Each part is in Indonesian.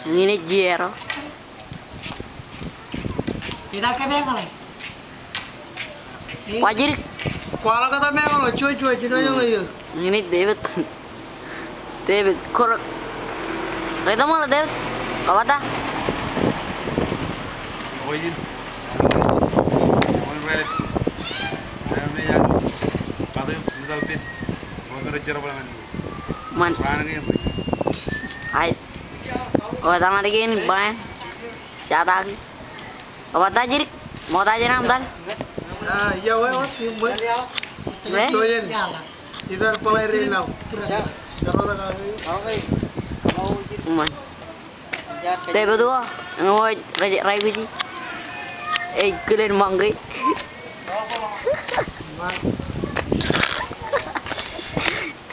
Ini Jero. Kita ke bengkel. Wajir. Kuala kata bengkel, cuy cino aja lo ya. Ini David. David korek. Kita mau David. Apa dah? Oyin. Oyin balik. Kami ya. Kado sudah pin. Mau kerja apa lagi? Man. Mana ni? Hai. Oh, tangan lagi ini bang. Siapa lagi? Apa dah Jirik? Mau tanya nama dah? Ah, ya weh, tim weh. Weh? Toyen. Kita pulai renau. Kalau dah Man. David tu ah. Mau rai biji. Kalian manggai.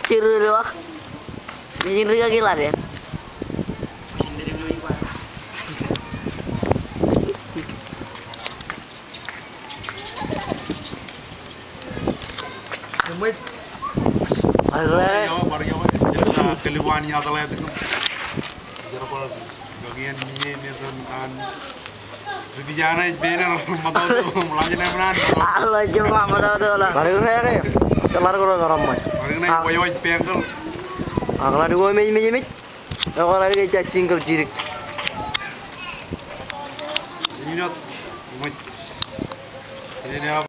Ciru doa. Ini juga gila dia. Wait. Baru baru keluar ni ada lagi tu. Jara pada bagian ni kan. Revijana bener matau tu melajari mana. Allah cuma matau tu lah. Baru saya ke? Kelar kau garam mai. Baru ni wajib pengkel. Agak lagi gua meji. Agak lagi cacing ker jirik. Ini nak. Ini